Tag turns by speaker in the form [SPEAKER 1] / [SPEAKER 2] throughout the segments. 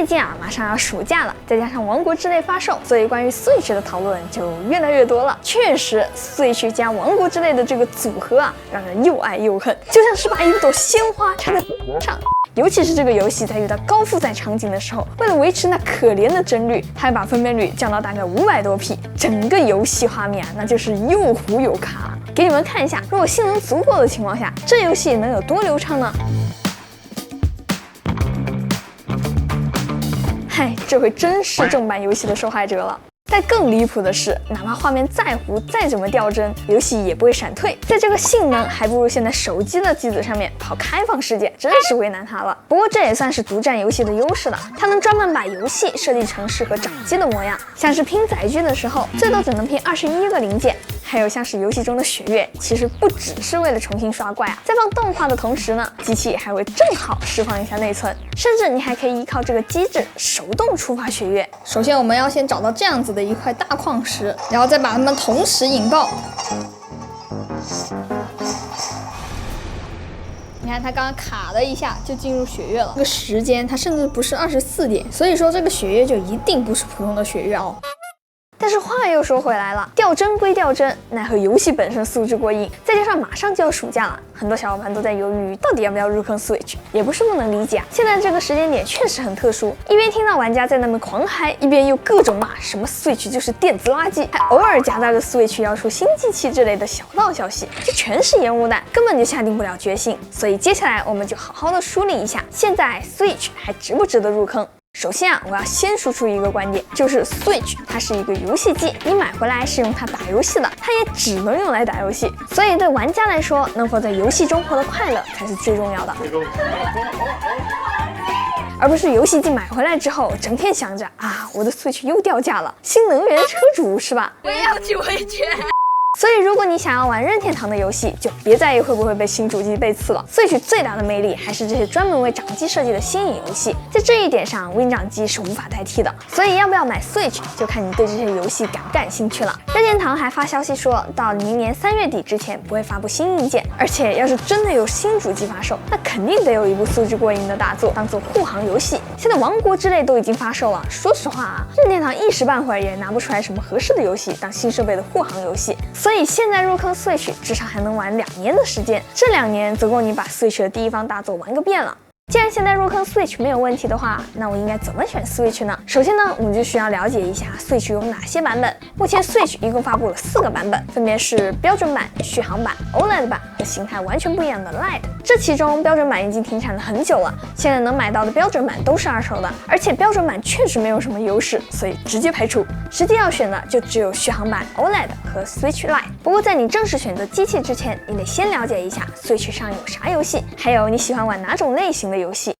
[SPEAKER 1] 最近啊，马上要暑假了，再加上《王国之泪》发售，所以关于 Switch 的讨论就越来越多了。确实 ，Switch 加《王国之泪》的这个组合啊，让人又爱又恨，就像是把一朵鲜花插在上。尤其是这个游戏在遇到高负载场景的时候，为了维持那可怜的帧率，它还把分辨率降到大概500多 P， 整个游戏画面啊，那就是又糊又卡。给你们看一下，如果性能足够的情况下，这游戏能有多流畅呢？嗨，这回真是正版游戏的受害者了。但更离谱的是，哪怕画面再糊，再怎么掉帧，游戏也不会闪退。在这个性能还不如现在手机的机子上面跑开放世界，真是为难它了。不过这也算是独占游戏的优势了，它能专门把游戏设计成适合掌机的模样，像是拼载具的时候，最多只能拼21个零件。还有像是游戏中的血月，其实不只是为了重新刷怪啊，在放动画的同时呢，机器还会正好释放一下内存，甚至你还可以依靠这个机制手动触发血月。首先我们要先找到这样子的一块大矿石，然后再把它们同时引爆。你看它刚刚卡了一下就进入血月了，这个时间它甚至不是24点，所以说这个血月就一定不是普通的血月哦。但是话又说回来了，掉帧归掉帧，奈何游戏本身素质过硬，再加上马上就要暑假了，很多小伙伴都在犹豫到底要不要入坑 Switch， 也不是不能理解啊。现在这个时间点确实很特殊，一边听到玩家在那边狂嗨，一边又各种骂什么 Switch 就是电子垃圾，还偶尔夹带着 Switch 要出新机器之类的小道消息，这全是烟雾弹，根本就下定不了决心。所以接下来我们就好好的梳理一下，现在 Switch 还值不值得入坑。首先啊，我要先输出一个观点，就是 Switch 它是一个游戏机，你买回来是用它打游戏的，它也只能用来打游戏。所以对玩家来说，能否在游戏中获得快乐才是最重要的，而不是游戏机买回来之后，整天想着啊，我的 Switch 又掉价了，新能源车主是吧？我也要去维权。所以，如果你想要玩任天堂的游戏，就别在意会不会被新主机背刺了。Switch 最大的魅力还是这些专门为掌机设计的新颖游戏，在这一点上 ，Win 掌机是无法代替的。所以，要不要买 Switch， 就看你对这些游戏感不感兴趣了。任天堂还发消息说，到明年3月底之前不会发布新硬件，而且要是真的有新主机发售，那肯定得有一部素质过硬的大作当做护航游戏。现在《王国之泪》都已经发售了，说实话啊，任天堂一时半会儿也拿不出来什么合适的游戏当新设备的护航游戏。所以现在入坑 Switch 至少还能玩2年的时间，这2年足够你把 Switch 的第一方大作玩个遍了。既然现在入坑 Switch 没有问题的话，那我应该怎么选 Switch 呢？首先呢，我们就需要了解一下 Switch 有哪些版本。目前 Switch 一共发布了4个版本，分别是标准版、续航版、OLED 版和形态完全不一样的 Lite。这其中标准版已经停产了很久了，现在能买到的标准版都是二手的，而且标准版确实没有什么优势，所以直接排除。实际要选的就只有续航版、OLED 和 Switch Lite。不过在你正式选择机器之前，你得先了解一下 Switch 上有啥游戏，还有你喜欢玩哪种类型的游戏。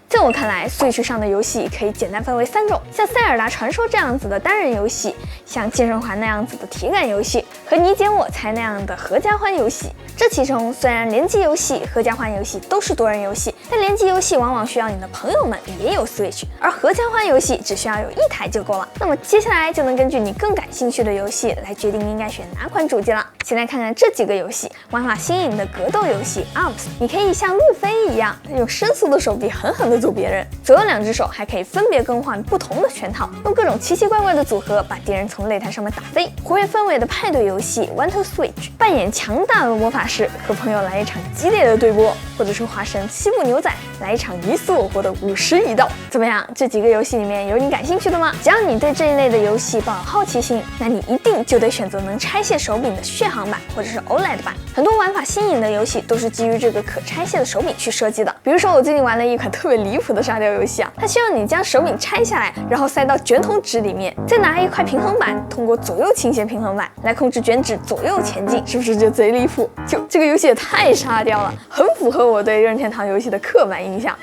[SPEAKER 1] 在我看来 ，Switch 上的游戏可以简单分为3种，像《塞尔达传说》这样子的单人游戏，像健身环那样子的体感游戏，和你捡我猜那样的合家欢游戏。这其中虽然联机游戏、合家欢游戏都是多人游戏，但联机游戏往往需要你的朋友们也有 Switch， 而合家欢游戏只需要有1台就够了。那么接下来就能根据你更感兴趣的游戏来决定应该选哪款主机了。先来看看这几个游戏，玩法新颖的格斗游戏 ARMS， 你可以像路飞一样，用伸缩的手臂狠狠地揍别人，左右2只手还可以分别更换不同的拳套，用各种奇奇怪怪的组合把敌人从擂台上面打飞。活跃氛围的派对游戏 One to Switch， 扮演强大的魔法师，和朋友来一场激烈的对波，或者是化身西部牛仔来一场你死我活的50一刀。怎么样？这几个游戏里面有你感兴趣的吗？只要你对这一类的游戏抱有好奇心，那你一定就得选择能拆卸手柄的续航版或者是 OLED 版。很多玩法新颖的游戏都是基于这个可拆卸的手柄去设计的。比如说我最近玩了一款特别离谱的沙雕游戏啊，它需要你将手柄拆下来，然后塞到卷筒纸里面，再拿一块平衡板，通过左右倾斜平衡板来控制卷纸左右前进，是不是就贼离谱？就这个游戏也太沙雕了，很符合我对任天堂游戏的刻板印象。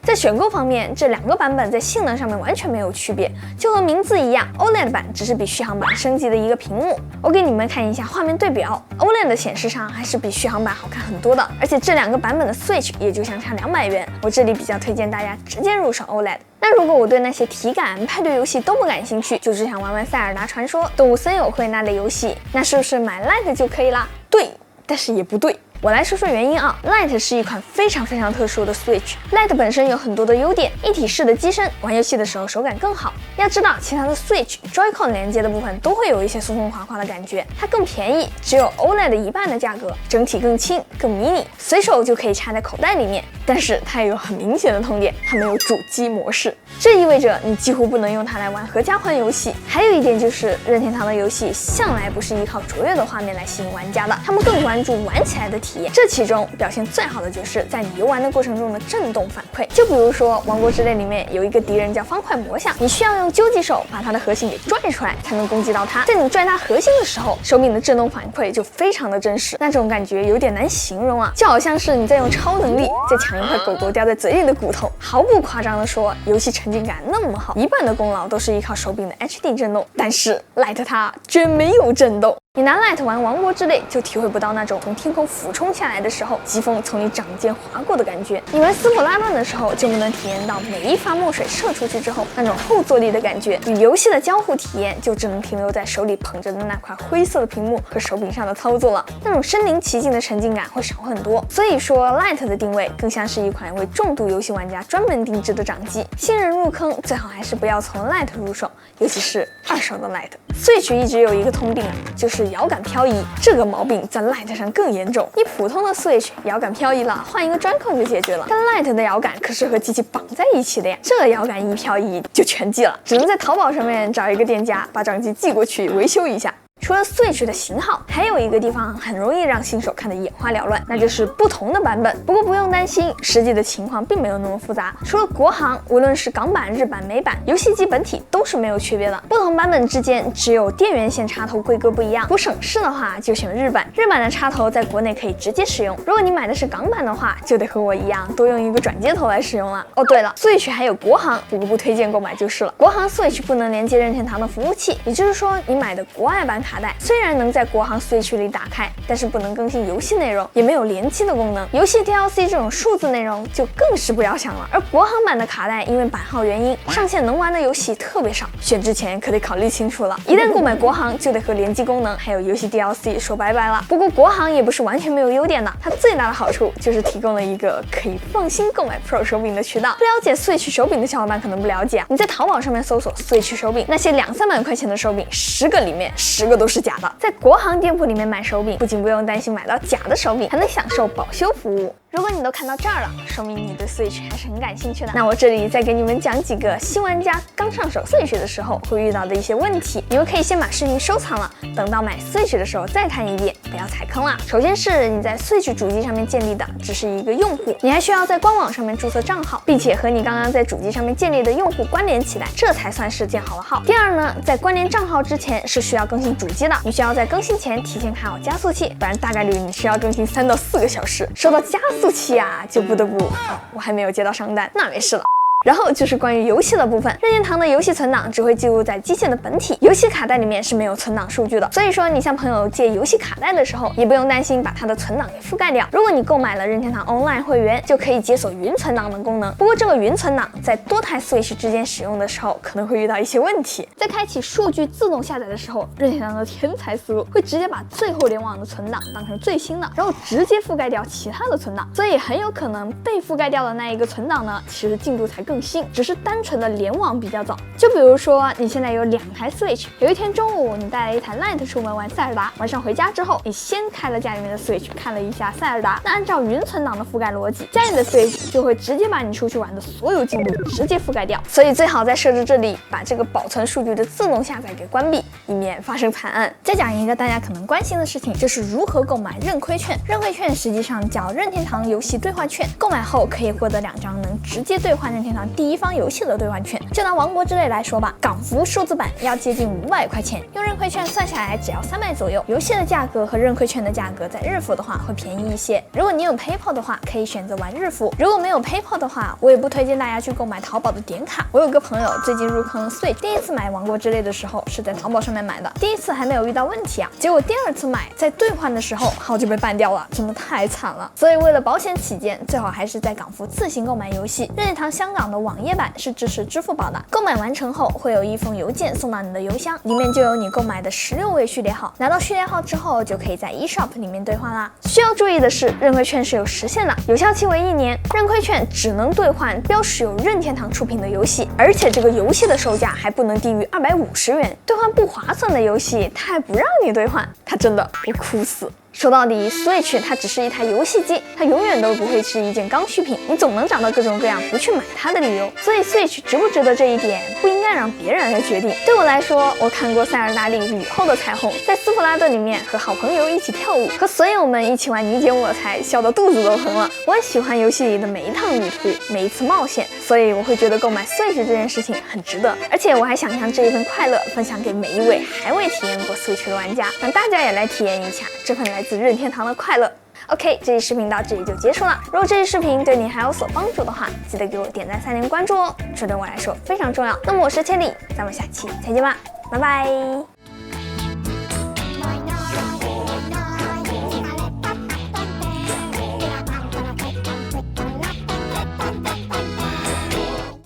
[SPEAKER 1] 在选购方面，这2个版本在性能上面完全没有区别，就和名字一样 ，OLED 版只是比续航版升级的一个屏幕。我给你们看一下画面对表 ，OLED 的显示上还是比续航版好看很多的，而且这2个版本的 Switch 也就相差200元。我这里比较推荐大家直接入手 OLED。那如果我对那些体感派对游戏都不感兴趣，就只想玩玩塞尔达传说、动物森友会那类游戏，那是不是买 Lite 就可以啦？对，但是也不对。我来说说原因啊。Lite 是一款非常特殊的 Switch。Lite 本身有很多的优点，一体式的机身，玩游戏的时候手感更好。要知道，其他的 Switch Joy-Con 连接的部分都会有一些松松垮垮的感觉，它更便宜，只有 OLED 的1半的价格，整体更轻、更迷你，随手就可以插在口袋里面。但是它也有很明显的痛点，它没有主机模式，这意味着你几乎不能用它来玩合家欢游戏。还有一点就是，任天堂的游戏向来不是依靠卓越的画面来吸引玩家的，他们更关注玩起来的体验。这其中表现最好的就是在你游玩的过程中的震动反馈。就比如说《王国之泪》里面有一个敌人叫方块魔像，你需要用究极手把他的核心给拽出来，才能攻击到他。在你拽他核心的时候，手柄的震动反馈就非常的真实，那种感觉有点难形容啊，就好像是你在用超能力在抢一块狗狗掉在嘴里的骨头。毫不夸张的说，游戏沉浸感那么好，一半的功劳都是依靠手柄的 HD 震动，但是 Lite 它居然没有震动。你拿 Lite 玩《王国之泪》就体会不到那种从天空俯冲下来的时候，疾风从你掌间划过的感觉。你玩斯普拉顿的时候，就不能体验到每一发墨水射出去之后那种后坐力的感觉。与游戏的交互体验就只能停留在手里捧着的那块灰色的屏幕和手柄上的操作了，那种身临其境的沉浸感会少很多。所以说 Lite 的定位更像是一款为重度游戏玩家专门定制的掌机，新人入坑最好还是不要从 Lite 入手，尤其是二手的 Lite。Switch 一直有一个通病啊，就是摇杆漂移，这个毛病在 Lite 上更严重。你普通的 Switch 摇杆漂移了，换一个Joy-Con就解决了，但 Lite 的摇杆可是和机器绑在一起的呀，这摇杆一漂移就全记了，只能在淘宝上面找一个店家把掌机寄过去维修一下。除了 Switch 的型号，还有一个地方很容易让新手看得眼花缭乱，那就是不同的版本。不过不用担心，实际的情况并没有那么复杂。除了国行，无论是港版、日版、美版，游戏机本体都是没有区别的。不同版本之间只有电源线插头规格不一样。图省事的话，就选日版。日版的插头在国内可以直接使用。如果你买的是港版的话，就得和我一样多用一个转接头来使用了。哦，对了 ，Switch 还有国行，不过不推荐购买就是了。国行 Switch 不能连接任天堂的服务器，也就是说，你买的国外版卡带虽然能在国行 Switch 里打开，但是不能更新游戏内容，也没有联机的功能。游戏 DLC 这种数字内容就更是不要想了。而国行版的卡带因为版号原因，上线能玩的游戏特别少，选之前可得考虑清楚了。一旦购买国行，就得和联机功能还有游戏 DLC 说拜拜了。不过国行也不是完全没有优点的，它最大的好处就是提供了一个可以放心购买 Pro 手柄的渠道。不了解 Switch 手柄的小伙伴可能不了解啊，你在淘宝上面搜索 Switch 手柄，那些200-300块钱的手柄，10个里面10个都是假的。在国行店铺里面买手柄，不仅不用担心买到假的手柄，还能享受保修服务。如果你都看到这儿了，说明你对 Switch 还是很感兴趣的。那我这里再给你们讲几个新玩家刚上手 Switch 的时候会遇到的一些问题，你们可以先把视频收藏了，等到买 Switch 的时候再看一遍，不要踩坑了。首先是你在 Switch 主机上面建立的只是一个用户，你还需要在官网上面注册账号，并且和你刚刚在主机上面建立的用户关联起来，这才算是建好了号。第二呢，在关联账号之前是需要更新主机的，你需要在更新前提前开好加速器，不然大概率你是要更新3到4个小时。说到加速器啊，就不得不我还没有接到商单，那没事了。然后就是关于游戏的部分，任天堂的游戏存档只会记录在机械的本体，游戏卡带里面是没有存档数据的。所以说你向朋友借游戏卡带的时候，也不用担心把他的存档给覆盖掉。如果你购买了任天堂 Online 会员，就可以解锁云存档的功能。不过这个云存档在多台 Switch 之间使用的时候，可能会遇到一些问题。在开启数据自动下载的时候，任天堂的天才思路会直接把最后联网的存档当成最新的，然后直接覆盖掉其他的存档，所以很有可能被覆盖掉的那一个存档呢，其实进度才更新，只是单纯的联网比较早。就比如说你现在有2台 Switch， 有一天中午你带了一台 Lite 出门玩塞尔达，晚上回家之后，你先开了家里面的 Switch 看了一下塞尔达，那按照云存档的覆盖逻辑，家里的 Switch 就会直接把你出去玩的所有进度直接覆盖掉。所以最好在设置这里把这个保存数据的自动下载给关闭，以免发生惨案。再讲一个大家可能关心的事情，就是如何购买认亏券。认亏券实际上叫任天堂游戏兑换券，购买后可以获得2张能直接兑换任天堂第一方游戏的兑换券。就拿王国之泪来说吧，港服数字版要接近500块钱，用认亏券算下来只要300左右。游戏的价格和认亏券的价格在日服的话会便宜一些。如果你有 PayPal 的话，可以选择玩日服；如果没有 PayPal 的话，我也不推荐大家去购买淘宝的点卡。我有个朋友最近入坑 Switch， 第一次买王国之泪的时候是在淘宝上面买的，第一次还没有遇到问题啊，结果第2次买在兑换的时候号就被办掉了，真的太惨了。所以为了保险起见，最好还是在港服自行购买游戏。任天堂香港的网页版是支持支付宝的，购买完成后会有一封邮件送到你的邮箱，里面就有你购买的16位序列号。拿到序列号之后，就可以在 eShop 里面兑换啦。需要注意的是，认亏券是有时限的，有效期为1年。认亏券只能兑换标识有任天堂出品的游戏，而且这个游戏的售价还不能低于250元。兑换不划算的游戏，它还不让你兑换，它真的会哭死。说到底 ，Switch 它只是一台游戏机，它永远都不会是一件刚需品，你总能找到各种各样不去买它的理由。所以 Switch 值不值得这一点，不应该让别人来决定。对我来说，我看过塞尔达里雨后的彩虹，在斯普拉顿里面和好朋友一起跳舞，和损友们一起玩你捡我猜，笑到肚子都疼了。我很喜欢游戏里的每一趟旅途，每一次冒险，所以我会觉得购买 Switch 这件事情很值得。而且我还想将这一份快乐分享给每一位还未体验过 Switch 的玩家，让大家也来体验一下这份来自任天堂的快乐。OK， 这期视频到这里就结束了。如果这期视频对你还有所帮助的话，记得给我点赞、3连关注哦，这对我来说非常重要。那么我是千里，咱们下期再见吧，拜拜。